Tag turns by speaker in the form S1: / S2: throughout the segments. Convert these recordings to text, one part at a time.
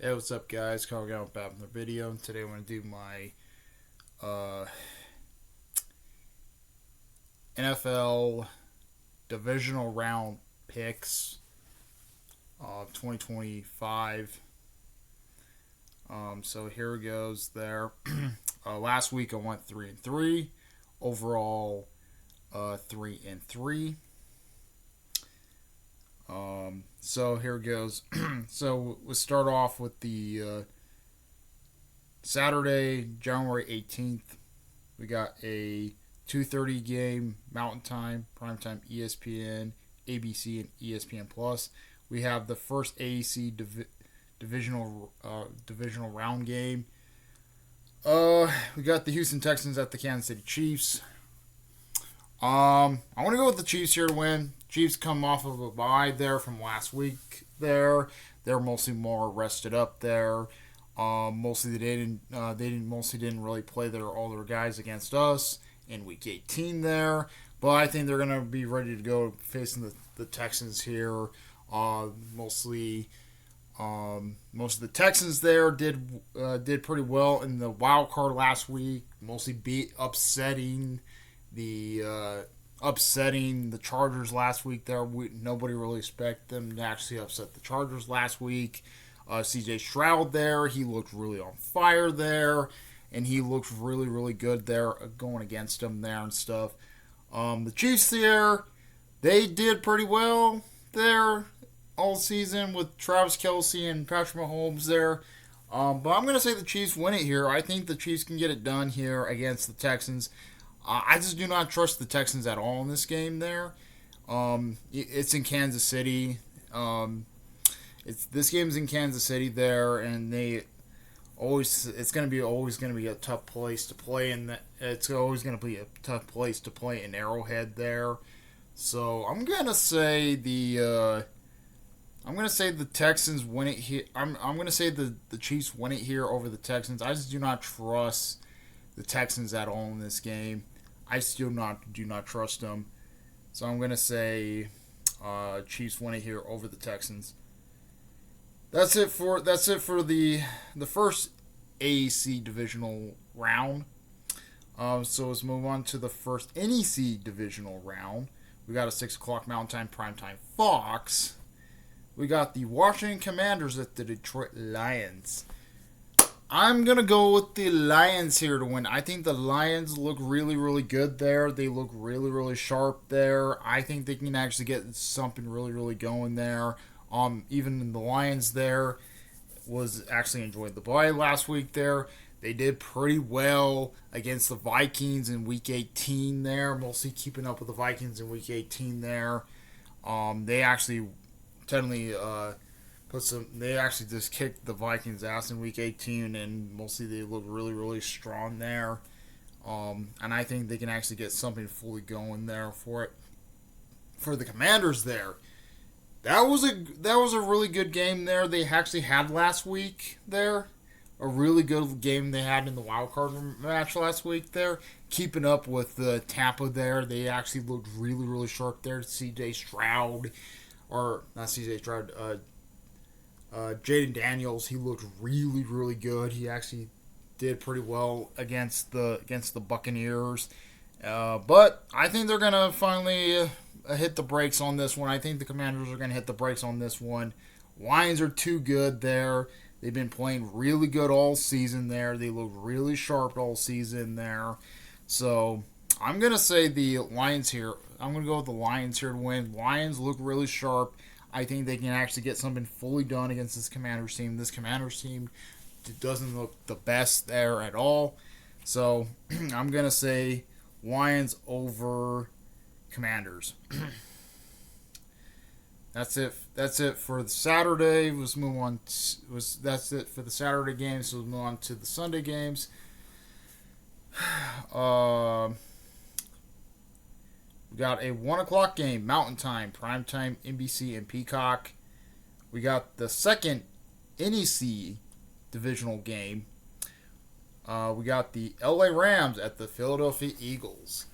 S1: Hey, what's up, guys? Calling out back in the video. Today, I'm going to do my NFL divisional round picks 2025. So here it goes. There. Last week I went 3-3. Overall, 3-3. So here it goes. So we'll start off with the Saturday, January 18th. We got a 2:30 game Mountain Time, primetime ESPN, ABC, and ESPN Plus. We have the first AAC divisional round game. We got the Houston Texans at the Kansas City Chiefs. I want to go with the Chiefs here to win. Chiefs come off of a bye there from last week. They're mostly more rested up there. Mostly they didn't really play all their guys against us in week 18 there. But I think they're gonna be ready to go facing the Texans here. Most of the Texans there did pretty well in the wild card last week. Mostly upsetting the Chargers last week there. Nobody really expected them to actually upset the Chargers last week. CJ Stroud there, he looked really on fire there, and he looked really, really good there going against them there and stuff. The Chiefs there, they did pretty well there all season with Travis Kelce and Patrick Mahomes there. But I'm going to say the Chiefs win it here. I think the Chiefs can get it done here against the Texans. I just do not trust the Texans at all in this game there. It's in Kansas City. This game's in Kansas City there, and it's going to be always going to be a tough place to play, and it's always going to be a tough place to play in Arrowhead there. So I'm going to say the Texans win it here. I'm going to say the Chiefs win it here over the Texans. I just do not trust the Texans at all in this game. I still do not trust them. So I'm going to say Chiefs win it here over the Texans. That's it for the first AAC divisional round. So let's move on to the first NEC divisional round. We got a 6 o'clock Mountain Time primetime Fox. We got the Washington Commanders at the Detroit Lions. I'm going to go with the Lions here to win. I think the Lions look really, really good there. They look really, really sharp there. I think they can actually get something really, really going there. Even the Lions there was actually enjoyed the bye last week there. They did pretty well against the Vikings in Week 18 there. Mostly keeping up with the Vikings in Week 18 there. They actually technically they actually just kicked the Vikings' ass in Week 18, and mostly they look really, really strong there. And I think they can actually get something fully going there for the Commanders there. That was a really good game there. They actually had last week there. A really good game they had in the wild card match last week there. Keeping up with the Tampa there. They actually looked really, really sharp there. CJ Stroud, or not CJ Stroud, Jaden Daniels, he looked really, really good. He actually did pretty well against the Buccaneers. But I think they're going to finally hit the brakes on this one. I think the Commanders are going to hit the brakes on this one. Lions are too good there. They've been playing really good all season there. They look really sharp all season there. So I'm going to say the Lions here. I'm going to go with the Lions here to win. Lions look really sharp. I think they can actually get something fully done against this Commanders team. This Commanders team doesn't look the best there at all. So I'm going to say Lions over Commanders. That's it for the Saturday. Let's move on. That's it for the Saturday games. So we'll move on to the Sunday games. We got a 1 o'clock game, Mountain Time, primetime, NBC and Peacock. We got the second NEC divisional game. We got the LA Rams at the Philadelphia Eagles.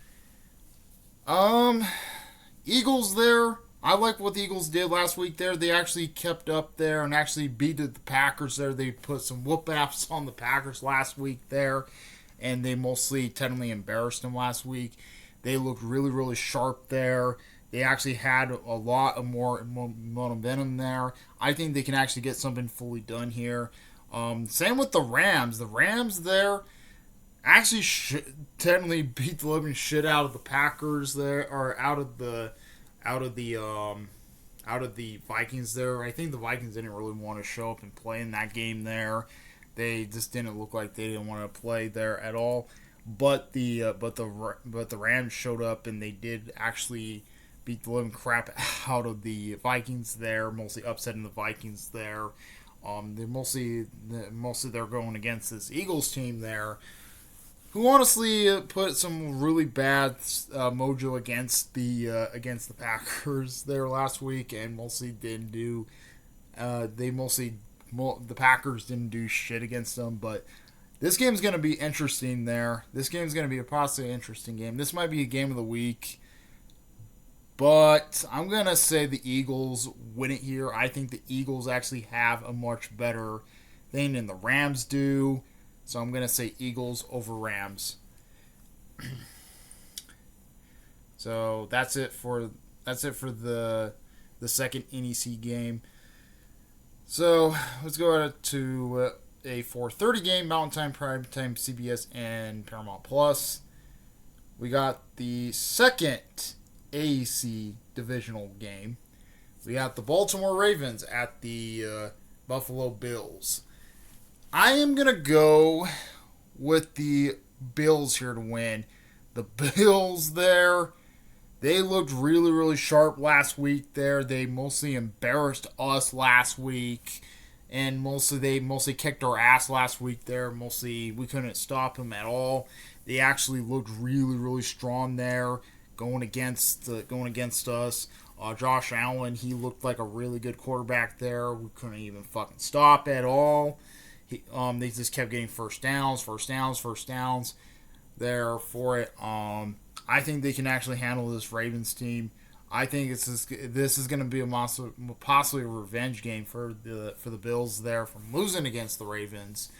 S1: Eagles there. I like what the Eagles did last week there. They actually kept up there and actually beat the Packers there. They put some whoop-ups on the Packers last week there, and they mostly technically embarrassed them last week. They looked really, really sharp there. They actually had a lot of more momentum there. I think they can actually get something fully done here. Same with the Rams. The Rams there actually technically beat the living shit out of the Packers there, or out of the Vikings there. I think the Vikings didn't really want to show up and play in that game there. They just didn't look like they didn't want to play there at all. But the Rams showed up and they did actually beat the living crap out of the Vikings there, mostly upsetting the Vikings there. They're going against this Eagles team there, who honestly put some really bad mojo against the Packers there last week, and mostly didn't do. The Packers didn't do shit against them, but this game's going to be interesting there. This game's going to be a possibly interesting game. This might be a game of the week, but I'm going to say the Eagles win it here. I think the Eagles actually have a much better thing than the Rams do. So I'm going to say Eagles over Rams. So that's it for the second NEC game. So let's go to a 4:30 game, Mountain Time, Prime Time, CBS and Paramount Plus. We got the second AAC divisional game. We got the Baltimore Ravens at the Buffalo Bills. I am going to go with the Bills here to win. The Bills there, they looked really, really sharp last week there. They mostly embarrassed us last week. And they mostly kicked our ass last week there. Mostly we couldn't stop them at all. They actually looked really, really strong there going against us. Josh Allen, he looked like a really good quarterback there. We couldn't even fucking stop at all. They just kept getting first downs there for it. I think they can actually handle this Ravens team. I think this is going to be possibly a revenge game for the Bills there from losing against the Ravens.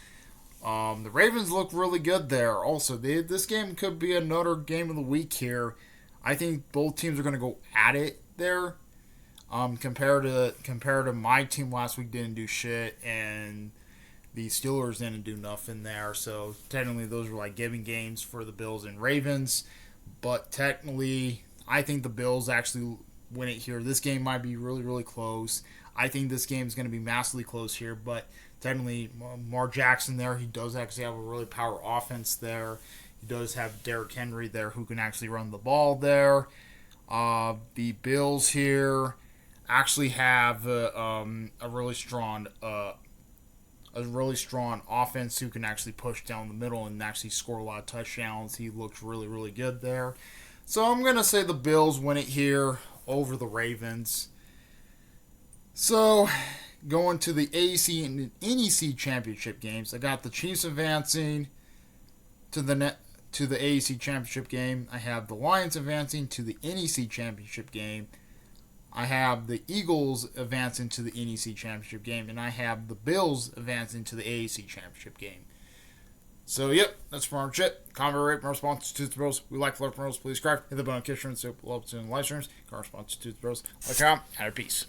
S1: The Ravens look really good there. Also, this game could be another game of the week here. I think both teams are going to go at it there. Compared to my team last week, didn't do shit, and the Steelers didn't do nothing there. So technically, those were like giving games for the Bills and Ravens. But technically, I think the Bills actually win it here. This game might be really, really close. I think this game is going to be massively close here. But technically, Lamar Jackson there, he does actually have a really power offense there. He does have Derrick Henry there who can actually run the ball there. The Bills here actually have a really strong offense who can actually push down the middle and actually score a lot of touchdowns. He looks really, really good there. So I'm going to say the Bills win it here over the Ravens. So going to the AAC and NEC championship games, I got the Chiefs advancing to the AAC championship game. I have the Lions advancing to the NEC championship game. I have the Eagles advancing to the NEC championship game, and I have the Bills advancing to the AAC championship game. So, yep, that's pretty much it. Comment, rate, my response to the bros. We like love bros. Please subscribe. Hit the button, kiss, and super love to the live streams. Correspond to the bros. Like, and peace.